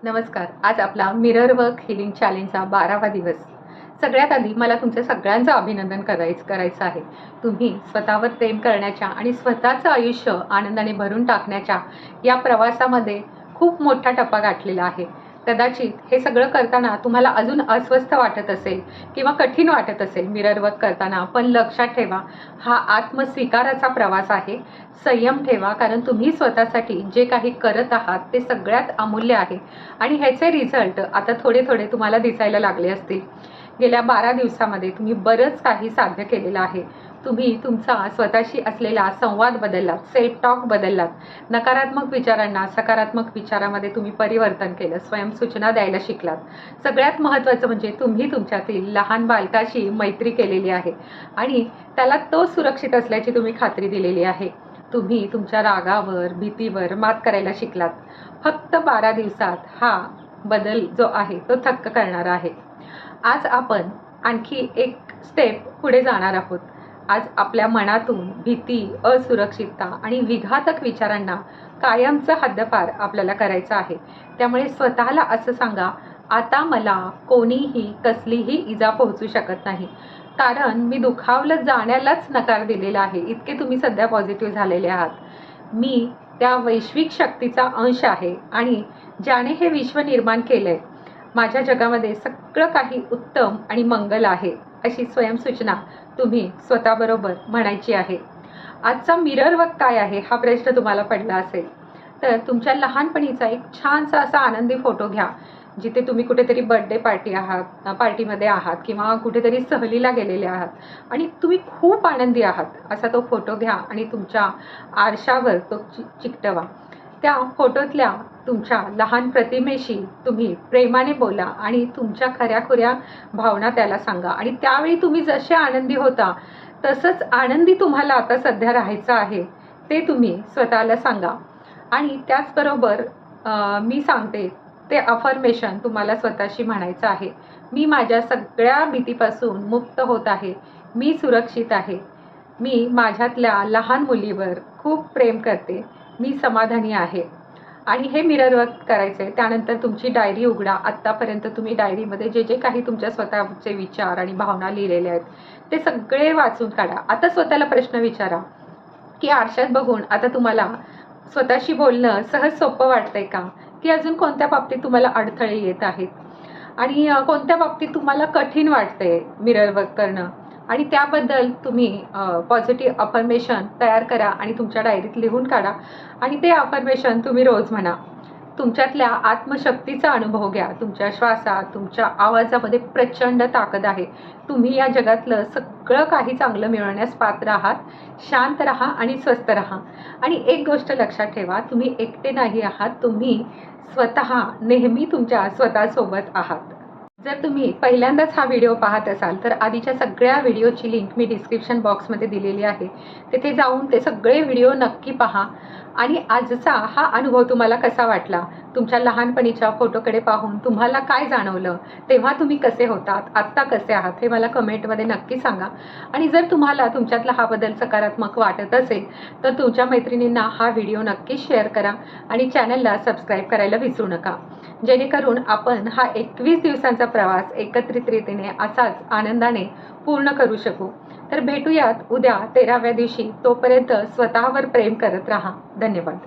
नमस्कार. आज आपला मिरर वर्क हीलिंग चॅलेंजचा 12वा दिवस. सगळ्यात आधी मला तुमच्या सगळ्यांचं अभिनंदन करायचं आहे. तुम्ही स्वतःवर प्रेम करण्याच्या आणि स्वतःचं आयुष्य आनंदाने भरून टाकण्याच्या या प्रवासामध्ये खूप मोठा टप्पा गाठलेला आहे. कदाचित हे सगळं करताना तुम्हाला अजून अस्वस्थ वाटत असेल किंवा कठीण वाटत असेल मिरर वर्क करताना, पण लक्षात ठेवा, हा आत्मस्वीकाराचा प्रवास आहे. संयम ठेवा, कारण तुम्ही स्वतःसाठी जे काही करत आहात ते सगळ्यात अमूल्य आहे आणि ह्याचे रिझल्ट आता थोडे थोडे तुम्हाला दिसायला लागले असतील. गेल्या 12 दिवसामध्ये तुम्ही बरंच काही साध्य केलेलं आहे. तुम्ही तुमचा स्वतःशी असलेला संवाद बदललात, सेल्फ टॉक बदललात, नकारात्मक विचारांना सकारात्मक विचारामध्ये तुम्ही परिवर्तन केलं, स्वयंसूचना द्यायला शिकलात. सगळ्यात महत्त्वाचं म्हणजे तुम्ही तुमच्यातील लहान बालकाशी मैत्री केलेली आहे आणि त्याला तो सुरक्षित असल्याची तुम्ही खात्री दिलेली आहे. तुम्ही तुमच्या रागावर, भीतीवर मात करायला शिकलात. फक्त 12 दिवसात हा बदल जो आहे तो थक्क करणारा आहे. आज आपण आणखी एक स्टेप पुढे जाणार आहोत. आज आपल्या मनातून भीती, असुरक्षितता आणि विघातक विचारांना कायमचं हद्दपार आपल्याला करायचं आहे. त्यामुळे स्वतःला असं सांगा, आता मला कोणीही कसलीही इजा पोहोचू शकत नाही, कारण मी दुखावलं जाण्यालाच नकार दिलेला आहे. इतके तुम्ही सध्या पॉझिटिव्ह झालेले आहात. मी त्या वैश्विक शक्तीचा अंश आहे आणि ज्याने हे विश्व निर्माण केलंय, माझ्या जगामध्ये सगळं काही उत्तम आणि मंगल आहे, अशी स्वयंसूचना तुम्ही स्वतःबरोबर म्हणायची आहे. आजचा मिरर वर्क काय आहे हा प्रश्न तुम्हाला पडला असेल, तर तुमच्या लहानपणीचा एक छानसा असा आनंदी फोटो घ्या, जिथे तुम्ही कुठेतरी बर्थडे पार्टीमध्ये आहात किंवा कुठेतरी सहलीला गेलेले आहात आणि तुम्ही खूप आनंदी आहात, असा तो फोटो घ्या आणि तुमच्या आरशावर तो चिकटवा. त्या फोटोतल्या तुमच्या लहान प्रतिमेशी तुम्ही प्रेमाने बोला आणि तुमच्या खऱ्याखुऱ्या भावना त्याला सांगा. आणि त्यावेळी तुम्ही जसे आनंदी होता तसंच आनंदी तुम्हाला आता सध्या राहायचं आहे, ते तुम्ही स्वतःला सांगा. आणि त्याचबरोबर मी सांगते ते अफर्मेशन तुम्हाला स्वतःशी म्हणायचं आहे. मी माझ्या सगळ्या भीतीपासून मुक्त होत आहे. मी सुरक्षित आहे. मी माझ्यातल्या लहान मुलीवर खूप प्रेम करते. मी समाधानी आहे. आणि हे मिरर वर्क करायचं आहे. त्यानंतर तुमची डायरी उघडा. आत्तापर्यंत तुम्ही डायरीमध्ये जे जे काही तुमच्या स्वतःचे विचार आणि भावना लिहिलेले आहेत ते सगळे वाचून काढा. आता स्वतःला प्रश्न विचारा की आरशात बघून आता तुम्हाला स्वतःशी बोलणं सहज सोपं वाटतंय का, की अजून कोणत्या बाबतीत तुम्हाला अडथळे येत आहेत आणि कोणत्या बाबतीत तुम्हाला कठीण वाटतंय मिरर वर्क करणं. आणि त्याबद्दल तुम्ही पॉझिटिव्ह अफर्मेशन तयार करा आणि तुमच्या डायरीत लिहून काढा आणि ते अफर्मेशन तुम्ही रोज म्हणा. तुमच्यातल्या आत्मशक्तीचा अनुभव घ्या. तुमच्या श्वासात, तुमच्या आवाजामध्ये प्रचंड ताकद आहे. तुम्ही या जगातलं सगळं काही चांगलं मिळवण्यास पात्र आहात. शांत राहा आणि स्वस्थ राहा. आणि एक गोष्ट लक्षात ठेवा, तुम्ही एकटे नाही आहात. तुम्ही स्वतः नेहमी तुमच्या स्वतःसोबत आहात. जर तुम्ही पहिल्यांदाच हा व्हिडिओ पाहत असाल तर आधीच्या सगळ्या व्हिडिओची लिंक मी डिस्क्रिप्शन बॉक्समध्ये दिलेली आहे. तिथे जाऊन ते सगळे व्हिडिओ नक्की पहा. आणि आजचा हा अनुभव तुम्हाला कसा वाटला, तुमच्या लहानपणीच्या फोटोकडे पाहून तुम्हाला काय जाणवलं, तेव्हा तुम्ही कसे होतात, आत्ता कसे आहात, हे मला कमेंटमध्ये नक्की सांगा. आणि जर तुम्हाला तुमच्यातला हा बदल सकारात्मक वाटत असेल तर तुमच्या मैत्रिणींना हा व्हिडिओ नक्की शेअर करा आणि चॅनलला सबस्क्राईब करायला विसरू नका, जेणेकरून आपण हा 21 दिवसांचा प्रवास एकत्रितरितीने असाच आनंदाने पूर्ण करू शकू. तर भेटूयात उद्या 13व्या दिवशी. तोपर्यंत स्वतःवर प्रेम करत राहा. धन्यवाद.